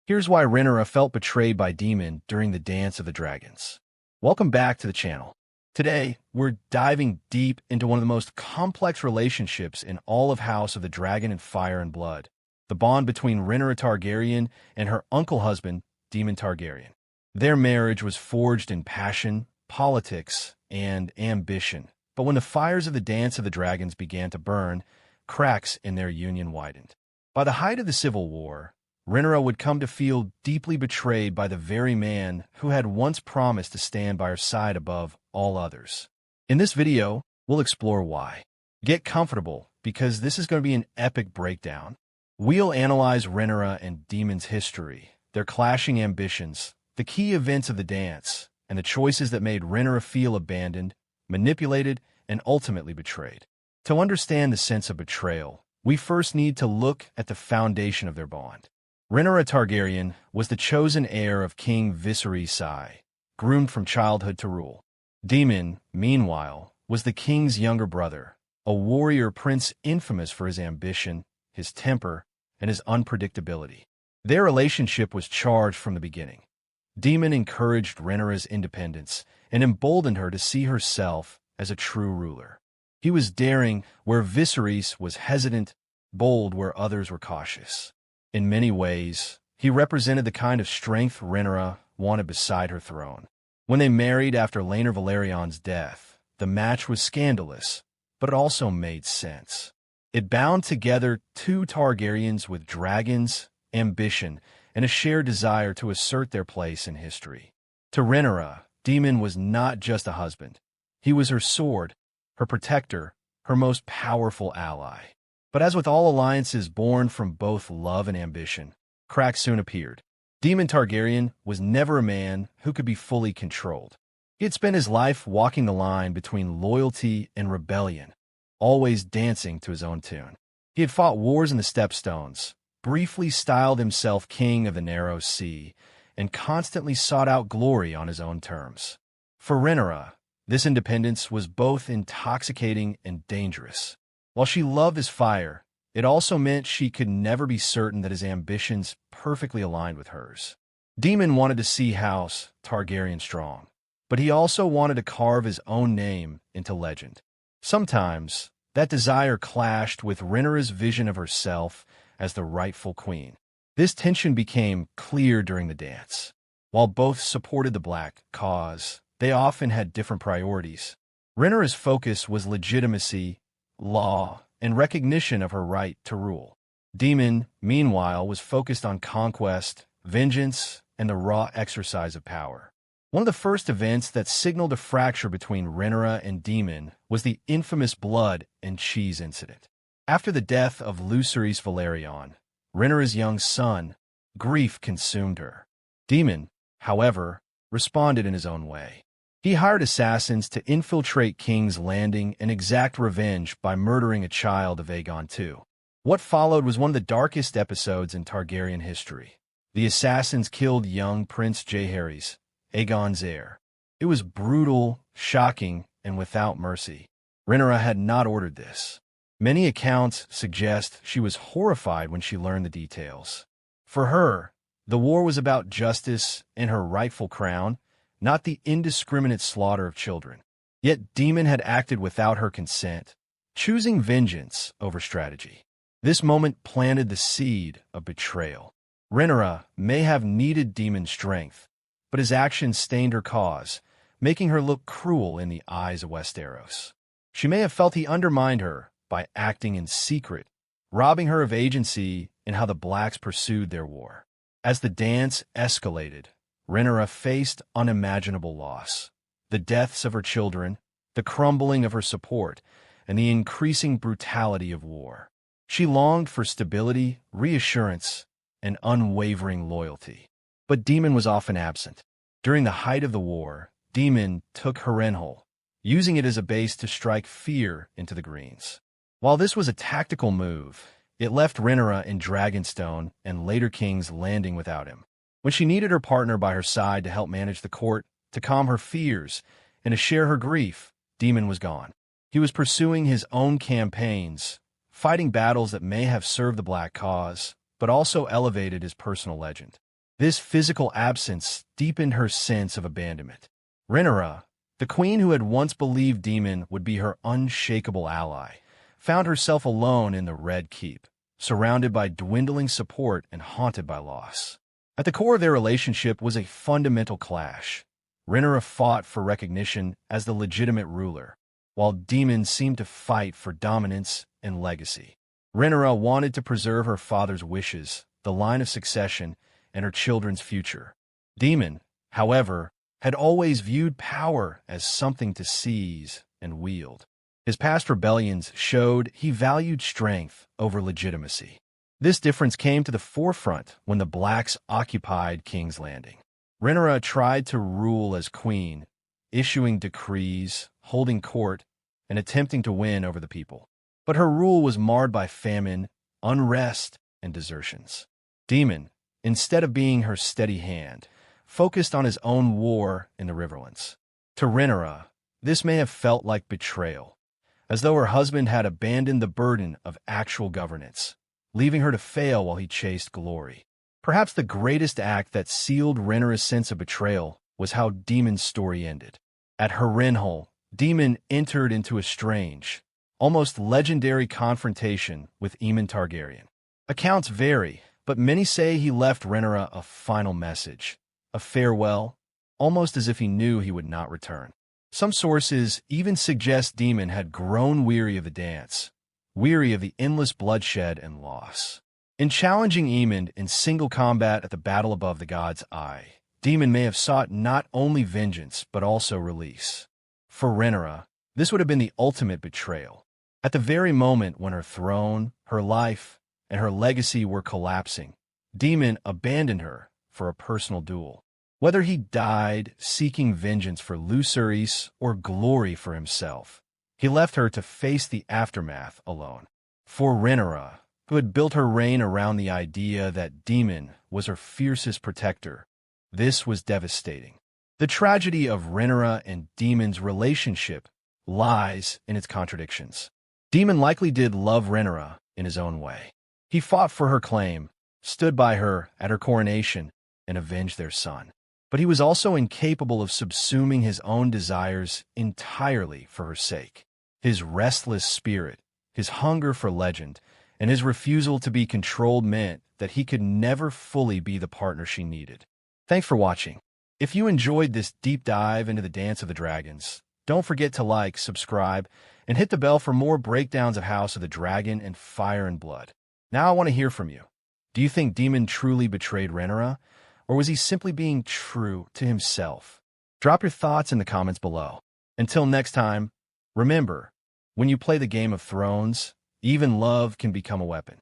Here's why Rhaenyra felt betrayed by Daemon during the Dance of the Dragons. Welcome back to the channel. Today, we're diving deep into one of the most complex relationships in all of House of the Dragon and Fire and Blood, the bond between Rhaenyra Targaryen and her uncle husband, Daemon Targaryen. Their marriage was forged in passion, politics, and ambition, but when the fires of the Dance of the Dragons began to burn, cracks in their union widened. By the height of the Civil War, Rhaenyra would come to feel deeply betrayed by the very man who had once promised to stand by her side above all others. In this video, we'll explore why. Get comfortable, because this is going to be an epic breakdown. We'll analyze Rhaenyra and Daemon's history, their clashing ambitions, the key events of the dance, and the choices that made Rhaenyra feel abandoned, manipulated, and ultimately betrayed. To understand the sense of betrayal, we first need to look at the foundation of their bond. Rhaenyra Targaryen was the chosen heir of King Viserys, groomed from childhood to rule. Daemon, meanwhile, was the king's younger brother, a warrior prince infamous for his ambition, his temper, and his unpredictability. Their relationship was charged from the beginning. Daemon encouraged Rhaenyra's independence and emboldened her to see herself as a true ruler. He was daring where Viserys was hesitant, bold where others were cautious. In many ways, he represented the kind of strength Rhaenyra wanted beside her throne. When they married after Rhaenyra Valyrian's death, the match was scandalous, but it also made sense. It bound together two Targaryens with dragons, ambition, and a shared desire to assert their place in history. To Rhaenyra, Daemon was not just a husband. He was her sword, her protector, her most powerful ally. But as with all alliances born from both love and ambition, cracks soon appeared. Daemon Targaryen was never a man who could be fully controlled. He had spent his life walking the line between loyalty and rebellion, always dancing to his own tune. He had fought wars in the Stepstones, briefly styled himself king of the Narrow Sea, and constantly sought out glory on his own terms. For Rhaenyra, this independence was both intoxicating and dangerous. While she loved his fire, it also meant she could never be certain that his ambitions perfectly aligned with hers. Daemon wanted to see House Targaryen strong, but he also wanted to carve his own name into legend. Sometimes, that desire clashed with Rhaenyra's vision of herself as the rightful queen. This tension became clear during the dance. While both supported the Black cause, they often had different priorities. Rhaenyra's focus was legitimacy, law, and recognition of her right to rule. Daemon, meanwhile, was focused on conquest, vengeance, and the raw exercise of power. One of the first events that signaled a fracture between Rhaenyra and Daemon was the infamous blood and cheese incident. After the death of Lucerys Velaryon, Rhaenyra's young son, grief consumed her. Daemon, however, responded in his own way. He hired assassins to infiltrate King's Landing and exact revenge by murdering a child of Aegon II. What followed was one of the darkest episodes in Targaryen history. The assassins killed young Prince Jaehaerys, Aegon's heir. It was brutal, shocking, and without mercy. Rhaenyra had not ordered this. Many accounts suggest she was horrified when she learned the details. For her, the war was about justice and her rightful crown, not the indiscriminate slaughter of children. Yet Daemon had acted without her consent, choosing vengeance over strategy. This moment planted the seed of betrayal. Rhaenyra may have needed Daemon's strength, but his actions stained her cause, making her look cruel in the eyes of Westeros. She may have felt he undermined her by acting in secret, robbing her of agency in how the Blacks pursued their war. As the dance escalated, Rhaenyra faced unimaginable loss. The deaths of her children, the crumbling of her support, and the increasing brutality of war. She longed for stability, reassurance, and unwavering loyalty. But Daemon was often absent. During the height of the war, Daemon took Harrenhal, using it as a base to strike fear into the Greens. While this was a tactical move, it left Rhaenyra in Dragonstone and later King's Landing without him. When she needed her partner by her side to help manage the court, to calm her fears, and to share her grief, Daemon was gone. He was pursuing his own campaigns, fighting battles that may have served the Black cause, but also elevated his personal legend. This physical absence deepened her sense of abandonment. Rhaenyra, the queen who had once believed Daemon would be her unshakable ally, found herself alone in the Red Keep, surrounded by dwindling support and haunted by loss. At the core of their relationship was a fundamental clash. Rhaenyra fought for recognition as the legitimate ruler, while Daemon seemed to fight for dominance and legacy. Rhaenyra wanted to preserve her father's wishes, the line of succession, and her children's future. Daemon, however, had always viewed power as something to seize and wield. His past rebellions showed he valued strength over legitimacy. This difference came to the forefront when the Blacks occupied King's Landing. Rhaenyra tried to rule as queen, issuing decrees, holding court, and attempting to win over the people. But her rule was marred by famine, unrest, and desertions. Daemon, instead of being her steady hand, focused on his own war in the Riverlands. To Rhaenyra, this may have felt like betrayal, as though her husband had abandoned the burden of actual governance, leaving her to fail while he chased glory. Perhaps the greatest act that sealed Rhaenyra's sense of betrayal was how Daemon's story ended. At Harrenhal, Daemon entered into a strange, almost legendary confrontation with Aemon Targaryen. Accounts vary, but many say he left Rhaenyra a final message, a farewell, almost as if he knew he would not return. Some sources even suggest Daemon had grown weary of the dance, weary of the endless bloodshed and loss. In challenging Aemon in single combat at the Battle Above the God's Eye, Daemon may have sought not only vengeance but also release. For Rhaenyra, this would have been the ultimate betrayal. At the very moment when her throne, her life, and her legacy were collapsing, Daemon abandoned her for a personal duel. Whether he died seeking vengeance for Lucerys or glory for himself, he left her to face the aftermath alone. For Rhaenyra, who had built her reign around the idea that Daemon was her fiercest protector, this was devastating. The tragedy of Rhaenyra and Daemon's relationship lies in its contradictions. Daemon likely did love Rhaenyra in his own way. He fought for her claim, stood by her at her coronation, and avenged their son. But he was also incapable of subsuming his own desires entirely for her sake. His restless spirit, his hunger for legend, and his refusal to be controlled meant that he could never fully be the partner she needed. Thanks for watching. If you enjoyed this deep dive into the Dance of the Dragons, don't forget to like, subscribe, and hit the bell for more breakdowns of House of the Dragon and Fire and Blood. Now I want to hear from you. Do you think Daemon truly betrayed Rhaenyra, or was he simply being true to himself? Drop your thoughts in the comments below. Until next time, remember, when you play the Game of Thrones, even love can become a weapon.